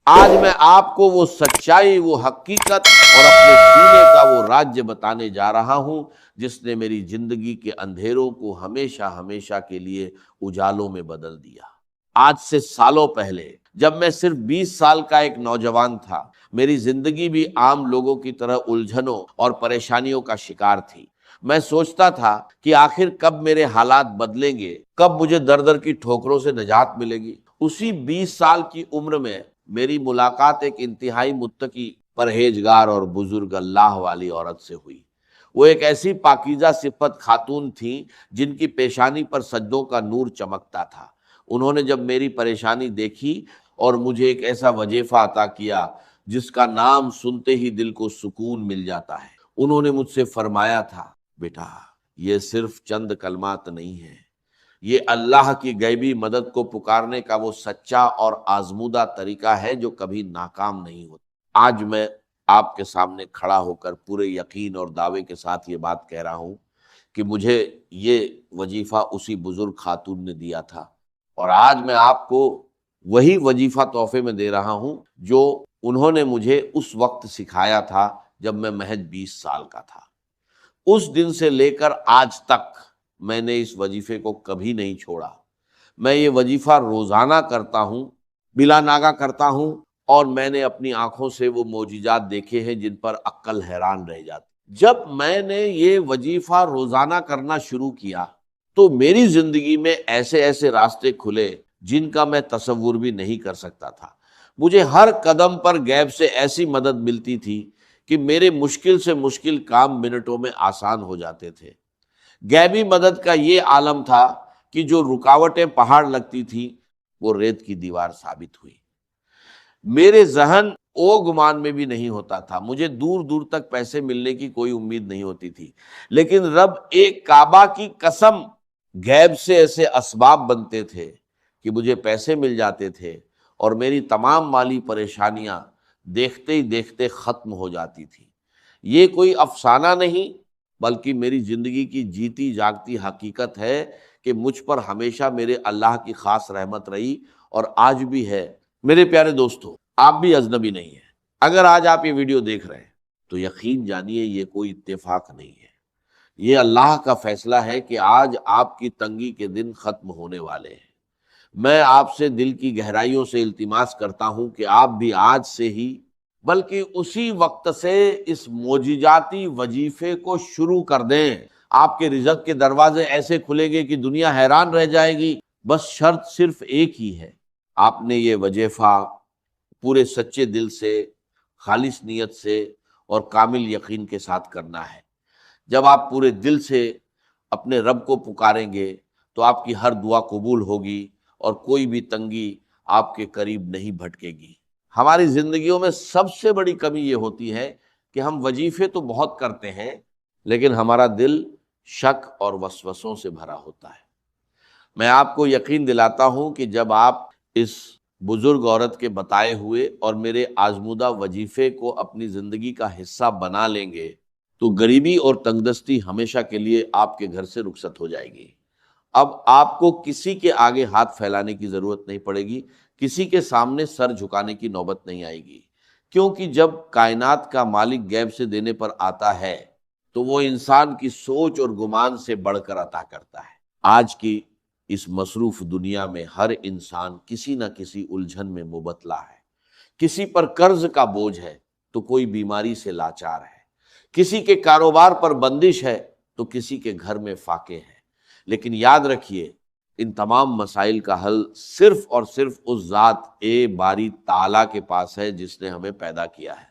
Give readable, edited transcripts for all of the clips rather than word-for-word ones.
آج میں آپ کو وہ سچائی، وہ حقیقت اور اپنے سینے کا وہ راج بتانے جا رہا ہوں جس نے میری زندگی کے اندھیروں کو ہمیشہ ہمیشہ کے لیے اجالوں میں بدل دیا۔ آج سے سالوں پہلے جب میں صرف 20 سال کا ایک نوجوان تھا، میری زندگی بھی عام لوگوں کی طرح الجھنوں اور پریشانیوں کا شکار تھی۔ میں سوچتا تھا کہ آخر کب میرے حالات بدلیں گے، کب مجھے در در کی ٹھوکروں سے نجات ملے گی۔ اسی 20 سال کی عمر میں میری ملاقات ایک انتہائی متقی، پرہیزگار اور بزرگ اللہ والی عورت سے ہوئی۔ وہ ایک ایسی پاکیزہ صفت خاتون تھیں جن کی پیشانی پر سجدوں کا نور چمکتا تھا۔ انہوں نے جب میری پریشانی دیکھی اور مجھے ایک ایسا وظیفہ عطا کیا جس کا نام سنتے ہی دل کو سکون مل جاتا ہے۔ انہوں نے مجھ سے فرمایا تھا، بیٹا یہ صرف چند کلمات نہیں ہیں، یہ اللہ کی غیبی مدد کو پکارنے کا وہ سچا اور آزمودہ طریقہ ہے جو کبھی ناکام نہیں ہوتا۔ آج میں آپ کے سامنے کھڑا ہو کر پورے یقین اور دعوے کے ساتھ یہ بات کہہ رہا ہوں کہ مجھے یہ وظیفہ اسی بزرگ خاتون نے دیا تھا، اور آج میں آپ کو وہی وظیفہ تحفے میں دے رہا ہوں جو انہوں نے مجھے اس وقت سکھایا تھا جب میں محض 20 سال کا تھا۔ اس دن سے لے کر آج تک میں نے اس وظیفے کو کبھی نہیں چھوڑا۔ میں یہ وظیفہ روزانہ کرتا ہوں، بلا ناغہ کرتا ہوں، اور میں نے اپنی آنکھوں سے وہ معجزات دیکھے ہیں جن پر عقل حیران رہ جاتی۔ جب میں نے یہ وظیفہ روزانہ کرنا شروع کیا تو میری زندگی میں ایسے ایسے راستے کھلے جن کا میں تصور بھی نہیں کر سکتا تھا۔ مجھے ہر قدم پر غیب سے ایسی مدد ملتی تھی کہ میرے مشکل سے مشکل کام منٹوں میں آسان ہو جاتے تھے۔ غیبی مدد کا یہ عالم تھا کہ جو رکاوٹیں پہاڑ لگتی تھی وہ ریت کی دیوار ثابت ہوئی۔ میرے ذہن او گمان میں بھی نہیں ہوتا تھا، مجھے دور دور تک پیسے ملنے کی کوئی امید نہیں ہوتی تھی، لیکن رب ایک کعبہ کی قسم غیب سے ایسے اسباب بنتے تھے کہ مجھے پیسے مل جاتے تھے اور میری تمام مالی پریشانیاں دیکھتے ہی دیکھتے ختم ہو جاتی تھی۔ یہ کوئی افسانہ نہیں بلکہ میری زندگی کی جیتی جاگتی حقیقت ہے کہ مجھ پر ہمیشہ میرے اللہ کی خاص رحمت رہی اور آج بھی ہے۔ میرے پیارے دوستو، آپ بھی اجنبی نہیں ہیں۔ اگر آج آپ یہ ویڈیو دیکھ رہے ہیں تو یقین جانیے یہ کوئی اتفاق نہیں ہے، یہ اللہ کا فیصلہ ہے کہ آج آپ کی تنگی کے دن ختم ہونے والے ہیں۔ میں آپ سے دل کی گہرائیوں سے التماس کرتا ہوں کہ آپ بھی آج سے ہی بلکہ اسی وقت سے اس معجزاتی وظیفے کو شروع کر دیں۔ آپ کے رزق کے دروازے ایسے کھلیں گے کہ دنیا حیران رہ جائے گی۔ بس شرط صرف ایک ہی ہے، آپ نے یہ وظیفہ پورے سچے دل سے، خالص نیت سے اور کامل یقین کے ساتھ کرنا ہے۔ جب آپ پورے دل سے اپنے رب کو پکاریں گے تو آپ کی ہر دعا قبول ہوگی اور کوئی بھی تنگی آپ کے قریب نہیں بھٹکے گی۔ ہماری زندگیوں میں سب سے بڑی کمی یہ ہوتی ہے کہ ہم وظیفے تو بہت کرتے ہیں لیکن ہمارا دل شک اور وسوسوں سے بھرا ہوتا ہے۔ میں آپ کو یقین دلاتا ہوں کہ جب آپ اس بزرگ عورت کے بتائے ہوئے اور میرے آزمودہ وظیفے کو اپنی زندگی کا حصہ بنا لیں گے تو غریبی اور تنگدستی ہمیشہ کے لیے آپ کے گھر سے رخصت ہو جائے گی۔ اب آپ کو کسی کے آگے ہاتھ پھیلانے کی ضرورت نہیں پڑے گی، کسی کے سامنے سر جھکانے کی نوبت نہیں آئے گی، کیونکہ جب کائنات کا مالک غیب سے دینے پر آتا ہے تو وہ انسان کی سوچ اور گمان سے بڑھ کر عطا کرتا ہے۔ آج کی اس مصروف دنیا میں ہر انسان کسی نہ کسی الجھن میں مبتلا ہے۔ کسی پر قرض کا بوجھ ہے تو کوئی بیماری سے لاچار ہے، کسی کے کاروبار پر بندش ہے تو کسی کے گھر میں فاقے ہے۔ لیکن یاد رکھیے، ان تمام مسائل کا حل صرف اور صرف اس ذات باری تعالیٰ کے پاس ہے جس نے ہمیں پیدا کیا ہے،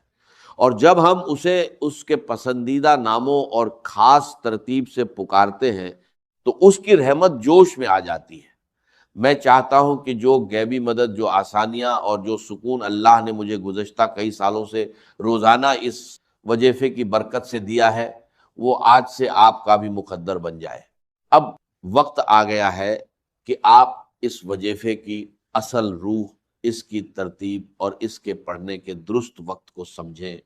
اور جب ہم اسے اس کے پسندیدہ ناموں اور خاص ترتیب سے پکارتے ہیں تو اس کی رحمت جوش میں آ جاتی ہے۔ میں چاہتا ہوں کہ جو غیبی مدد، جو آسانیاں اور جو سکون اللہ نے مجھے گزشتہ کئی سالوں سے روزانہ اس وظیفے کی برکت سے دیا ہے وہ آج سے آپ کا بھی مقدر بن جائے۔ اب وقت آ گیا ہے کہ آپ اس وظیفے کی اصل روح، اس کی ترتیب اور اس کے پڑھنے کے درست وقت کو سمجھیں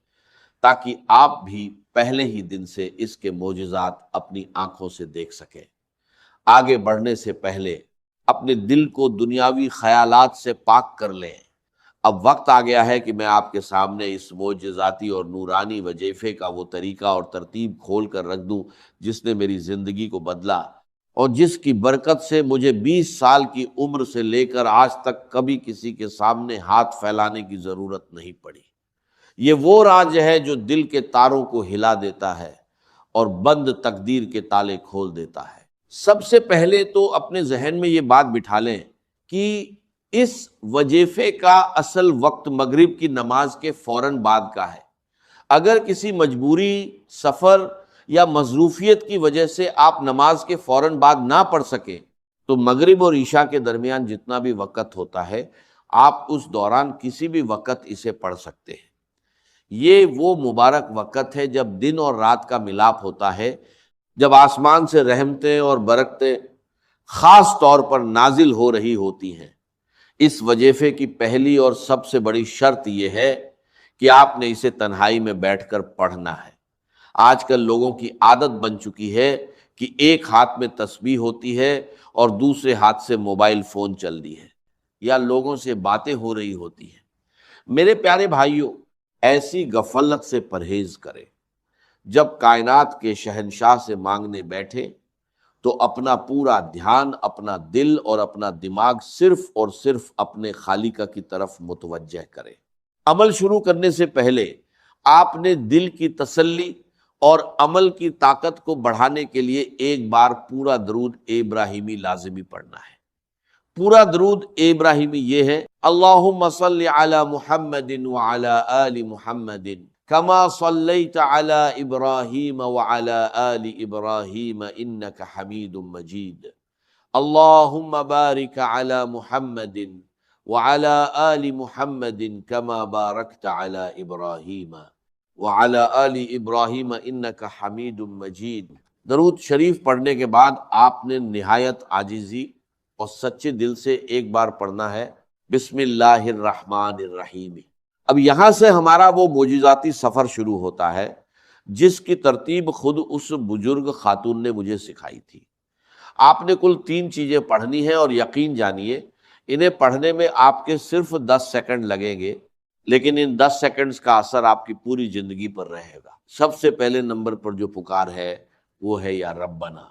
تاکہ آپ بھی پہلے ہی دن سے اس کے معجزات اپنی آنکھوں سے دیکھ سکیں۔ آگے بڑھنے سے پہلے اپنے دل کو دنیاوی خیالات سے پاک کر لیں، اب وقت آ گیا ہے کہ میں آپ کے سامنے اس معجزاتی اور نورانی وظیفے کا وہ طریقہ اور ترتیب کھول کر رکھ دوں جس نے میری زندگی کو بدلا، اور جس کی برکت سے مجھے 20 سال کی عمر سے لے کر آج تک کبھی کسی کے سامنے ہاتھ پھیلانے کی ضرورت نہیں پڑی۔ یہ وہ راز ہے جو دل کے تاروں کو ہلا دیتا ہے اور بند تقدیر کے تالے کھول دیتا ہے۔ سب سے پہلے تو اپنے ذہن میں یہ بات بٹھا لیں کہ اس وظیفے کا اصل وقت مغرب کی نماز کے فوراً بعد کا ہے۔ اگر کسی مجبوری، سفر یا مصروفیت کی وجہ سے آپ نماز کے فوراً بعد نہ پڑھ سکیں تو مغرب اور عشاء کے درمیان جتنا بھی وقت ہوتا ہے آپ اس دوران کسی بھی وقت اسے پڑھ سکتے ہیں۔ یہ وہ مبارک وقت ہے جب دن اور رات کا ملاپ ہوتا ہے، جب آسمان سے رحمتیں اور برکتیں خاص طور پر نازل ہو رہی ہوتی ہیں۔ اس وظیفے کی پہلی اور سب سے بڑی شرط یہ ہے کہ آپ نے اسے تنہائی میں بیٹھ کر پڑھنا ہے۔ آج کل لوگوں کی عادت بن چکی ہے کہ ایک ہاتھ میں تسبیح ہوتی ہے اور دوسرے ہاتھ سے موبائل فون چل رہی ہے یا لوگوں سے باتیں ہو رہی ہوتی ہیں۔ میرے پیارے بھائیوں، ایسی غفلت سے پرہیز کریں۔ جب کائنات کے شہنشاہ سے مانگنے بیٹھے تو اپنا پورا دھیان، اپنا دل اور اپنا دماغ صرف اور صرف اپنے خالق کی طرف متوجہ کریں۔ عمل شروع کرنے سے پہلے آپ نے دل کی تسلی اور عمل کی طاقت کو بڑھانے کے لیے ایک بار پورا درود ابراہیمی لازمی پڑھنا ہے۔ پورا درود ابراہیمی یہ ہے: اللہم صلی علی محمد وعلی آل محمد کما صلیت علی ابراہیم وعلی آل ابراہیم انک حمید مجید، اللہم بارک علی محمد وعلی آل محمد کما بارکت علی ابراہیم وعلی آل ابراہیم انک حمید مجید۔ درود شریف پڑھنے کے بعد آپ نے نہایت عاجزی اور سچے دل سے ایک بار پڑھنا ہے بسم اللہ الرحمن الرحیم۔ اب یہاں سے ہمارا وہ معجزاتی سفر شروع ہوتا ہے جس کی ترتیب خود اس بزرگ خاتون نے مجھے سکھائی تھی۔ آپ نے کل 3 چیزیں پڑھنی ہیں اور یقین جانیے انہیں پڑھنے میں آپ کے صرف 10 سیکنڈ لگیں گے، لیکن ان 10 سیکنڈز کا اثر آپ کی پوری زندگی پر رہے گا۔ سب سے پہلے نمبر پر جو پکار ہے وہ ہے یا ربنا۔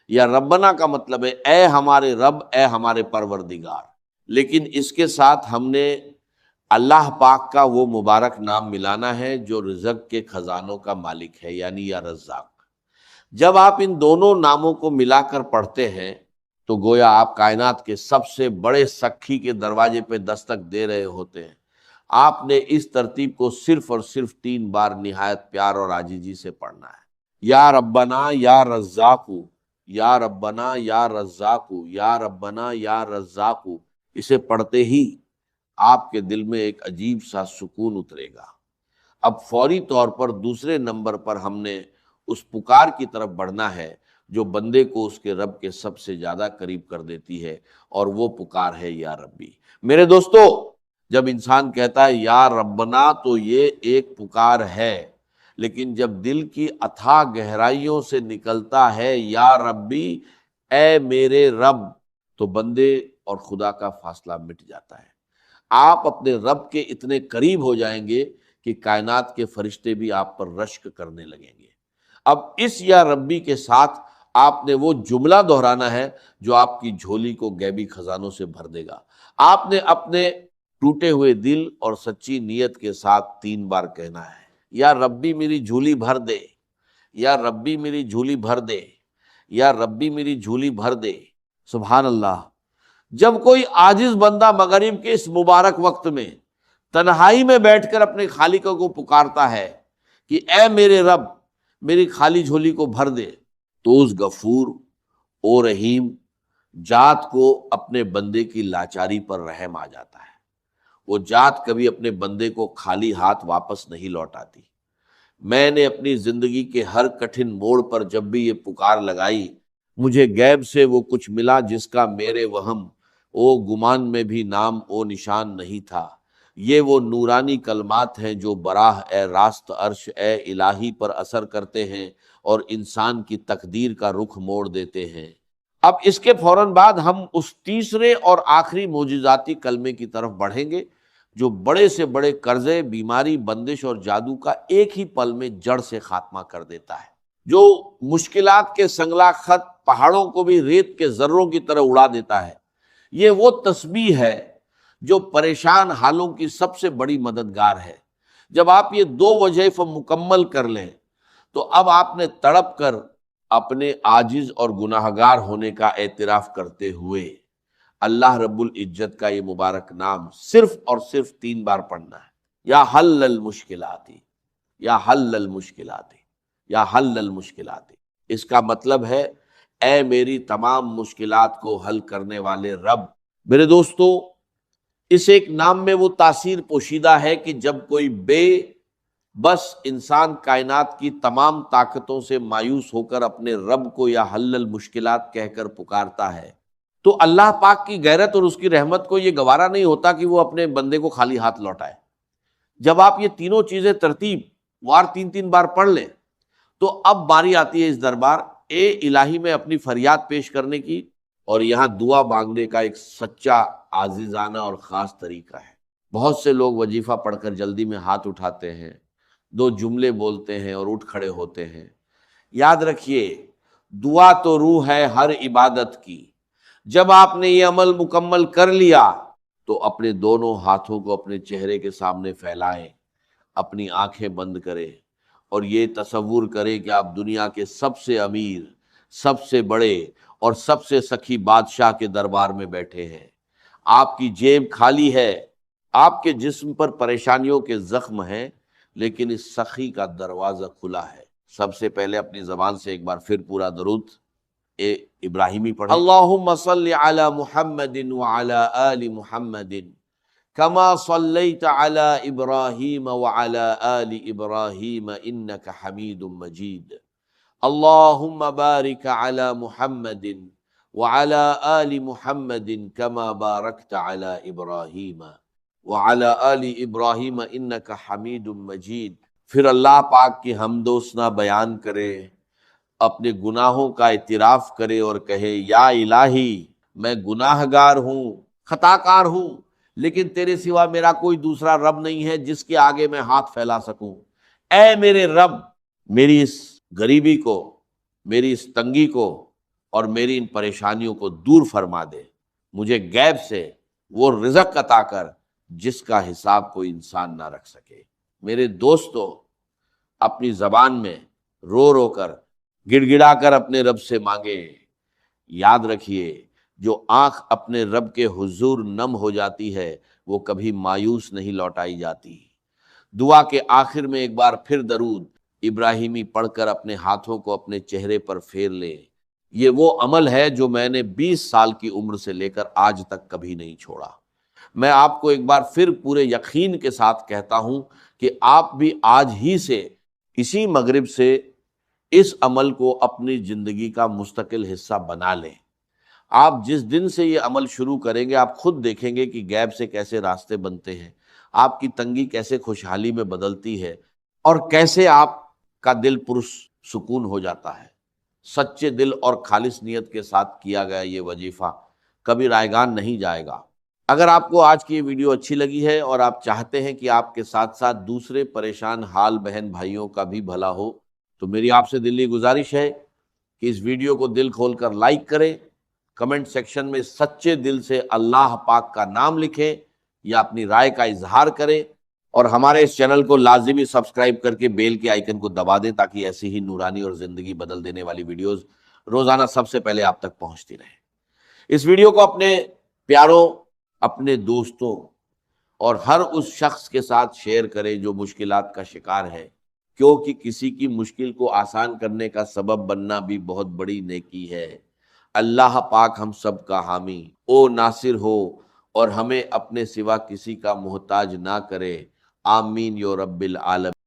یا ربنا کا مطلب ہے اے ہمارے رب، اے ہمارے پروردگار، لیکن اس کے ساتھ ہم نے اللہ پاک کا وہ مبارک نام ملانا ہے جو رزق کے خزانوں کا مالک ہے، یعنی یا رزاق۔ جب آپ ان دونوں ناموں کو ملا کر پڑھتے ہیں تو گویا آپ کائنات کے سب سے بڑے سکھی کے دروازے پہ دستک دے رہے ہوتے ہیں۔ آپ نے اس ترتیب کو صرف اور صرف 3 بار نہایت پیار اور عاجزی سے پڑھنا ہے۔ یا ربنا یا رزاقو، یا ربنا یا رزاقو، یا ربنا یا رزاقو۔ اسے پڑھتے ہی آپ کے دل میں ایک عجیب سا سکون اترے گا۔ اب فوری طور پر دوسرے نمبر پر ہم نے اس پکار کی طرف بڑھنا ہے جو بندے کو اس کے رب کے سب سے زیادہ قریب کر دیتی ہے، اور وہ پکار ہے یا ربی۔ میرے دوستو، جب انسان کہتا ہے یا ربنا تو یہ ایک پکار ہے، لیکن جب دل کی اتھاہ گہرائیوں سے نکلتا ہے یا ربی، اے میرے رب، تو بندے اور خدا کا فاصلہ مٹ جاتا ہے۔ آپ اپنے رب کے اتنے قریب ہو جائیں گے کہ کائنات کے فرشتے بھی آپ پر رشک کرنے لگیں گے۔ اب اس یا ربی کے ساتھ آپ نے وہ جملہ دہرانا ہے جو آپ کی جھولی کو غیبی خزانوں سے بھر دے گا۔ آپ نے اپنے ٹوٹے ہوئے دل اور سچی نیت کے ساتھ 3 بار کہنا ہے: یا ربی میری جھولی بھر دے، یا ربی میری جھولی بھر دے، یا ربی میری جھولی بھر دے۔ سبحان اللہ۔ جب کوئی عاجز بندہ مغرب کے اس مبارک وقت میں تنہائی میں بیٹھ کر اپنے خالق کو پکارتا ہے کہ اے میرے رب میری خالی جھولی کو بھر دے، تو اس غفور او رحیم ذات کو اپنے بندے کی لاچاری پر رحم آ جاتا ہے۔ وہ ذات کبھی اپنے بندے کو خالی ہاتھ واپس نہیں لوٹاتی۔ میں نے اپنی زندگی کے ہر کٹھن موڑ پر جب بھی یہ پکار لگائی، مجھے غیب سے وہ کچھ ملا جس کا میرے وہم او گمان میں بھی نام او نشان نہیں تھا۔ یہ وہ نورانی کلمات ہیں جو براہ اے راست عرش اے الہی پر اثر کرتے ہیں اور انسان کی تقدیر کا رخ موڑ دیتے ہیں۔ اب اس کے فوراً بعد ہم اس تیسرے اور آخری معجزاتی کلمے کی طرف بڑھیں گے جو بڑے سے بڑے قرضے، بیماری، بندش اور جادو کا ایک ہی پل میں جڑ سے خاتمہ کر دیتا ہے، جو مشکلات کے سنگلا خط پہاڑوں کو بھی ریت کے ذروں کی طرح اڑا دیتا ہے۔ یہ وہ تسبیح ہے جو پریشان حالوں کی سب سے بڑی مددگار ہے۔ جب آپ یہ دو وظائف مکمل کر لیں تو اب آپ نے تڑپ کر اپنے عاجز اور گناہگار ہونے کا اعتراف کرتے ہوئے اللہ رب العزت کا یہ مبارک نام صرف اور صرف 3 بار پڑھنا ہے۔ یا حل المشکلات، یا حل المشکلات، یا حل المشکلات۔ اس کا مطلب ہے اے میری تمام مشکلات کو حل کرنے والے رب۔ میرے دوستو، اس ایک نام میں وہ تاثیر پوشیدہ ہے کہ جب کوئی بے بس انسان کائنات کی تمام طاقتوں سے مایوس ہو کر اپنے رب کو یا حل المشکلات کہہ کر پکارتا ہے تو اللہ پاک کی غیرت اور اس کی رحمت کو یہ گوارا نہیں ہوتا کہ وہ اپنے بندے کو خالی ہاتھ لوٹائے۔ جب آپ یہ تینوں چیزیں ترتیب وار 3 بار پڑھ لیں تو اب باری آتی ہے اس دربار اے الہی میں اپنی فریاد پیش کرنے کی، اور یہاں دعا مانگنے کا ایک سچا عاجزانہ اور خاص طریقہ ہے۔ بہت سے لوگ وظیفہ پڑھ کر جلدی میں ہاتھ اٹھاتے ہیں، 2 جملے بولتے ہیں اور اٹھ کھڑے ہوتے ہیں۔ یاد رکھیے، دعا تو روح ہے ہر عبادت کی۔ جب آپ نے یہ عمل مکمل کر لیا تو اپنے دونوں ہاتھوں کو اپنے چہرے کے سامنے پھیلائیں، اپنی آنکھیں بند کریں اور یہ تصور کریں کہ آپ دنیا کے سب سے امیر، سب سے بڑے اور سب سے سخی بادشاہ کے دربار میں بیٹھے ہیں۔ آپ کی جیب خالی ہے، آپ کے جسم پر پریشانیوں کے زخم ہیں، لیکن اس سخی کا دروازہ کھلا ہے۔ سب سے پہلے اپنی زبان سے ایک بار پھر پورا درود ابراہیمی پڑھیں۔ اللہم صلی علی محمد وعلی آل محمد کما صلیت علی ابراہیم وعلی آل ابراہیم انک حمید مجید۔ اللہم بارک علی محمد وعلی آل محمد کما بارکت علی ابراہیم وعلی آل ابراہیم انک حمید مجید۔ پھر اللہ پاک کی حمد و ثنا بیان کرے، اپنے گناہوں کا اعتراف کرے اور کہے یا الہی میں گناہ گار ہوں، خطا کار ہوں، لیکن تیرے سوا میرا کوئی دوسرا رب نہیں ہے جس کے آگے میں ہاتھ پھیلا سکوں۔ اے میرے رب، میری اس غریبی کو، میری اس تنگی کو اور میری ان پریشانیوں کو دور فرما دے۔ مجھے غیب سے وہ رزق عطا کر جس کا حساب کوئی انسان نہ رکھ سکے۔ میرے دوستو، اپنی زبان میں رو رو کر، گڑ گڑا کر اپنے رب سے مانگے۔ یاد رکھیے، جو آنکھ اپنے رب کے حضور نم ہو جاتی ہے وہ کبھی مایوس نہیں لوٹائی جاتی۔ دعا کے آخر میں ایک بار پھر درود ابراہیمی پڑھ کر اپنے ہاتھوں کو اپنے چہرے پر پھیر لے۔ یہ وہ عمل ہے جو میں نے 20 سال کی عمر سے لے کر آج تک کبھی نہیں چھوڑا۔ میں آپ کو ایک بار پھر پورے یقین کے ساتھ کہتا ہوں کہ آپ بھی آج ہی سے، اسی مغرب سے، اس عمل کو اپنی زندگی کا مستقل حصہ بنا لیں۔ آپ جس دن سے یہ عمل شروع کریں گے آپ خود دیکھیں گے کہ غیب سے کیسے راستے بنتے ہیں، آپ کی تنگی کیسے خوشحالی میں بدلتی ہے، اور کیسے آپ کا دل پرسکون ہو جاتا ہے۔ سچے دل اور خالص نیت کے ساتھ کیا گیا یہ وظیفہ کبھی رائیگان نہیں جائے گا۔ اگر آپ کو آج کی یہ ویڈیو اچھی لگی ہے اور آپ چاہتے ہیں کہ آپ کے ساتھ ساتھ دوسرے پریشان حال بہن بھائیوں کا بھی بھلا ہو تو میری آپ سے دلی گزارش ہے کہ اس ویڈیو کو دل کھول کر لائک کریں، کمنٹ سیکشن میں سچے دل سے اللہ پاک کا نام لکھیں یا اپنی رائے کا اظہار کریں، اور ہمارے اس چینل کو لازمی سبسکرائب کر کے بیل کے آئیکن کو دبا دیں تاکہ ایسی ہی نورانی اور زندگی بدل دینے والی ویڈیوز روزانہ سب سے پہلے آپ تک پہنچتی رہیں۔ اس ویڈیو کو اپنے پیاروں، اپنے دوستوں اور ہر اس شخص کے ساتھ شیئر کریں جو مشکلات کا شکار ہے، کیونکہ کسی کی مشکل کو آسان کرنے کا سبب بننا بھی بہت بڑی نیکی ہے۔ اللہ پاک ہم سب کا حامی او ناصر ہو اور ہمیں اپنے سوا کسی کا محتاج نہ کرے۔ آمین یا رب العالمین۔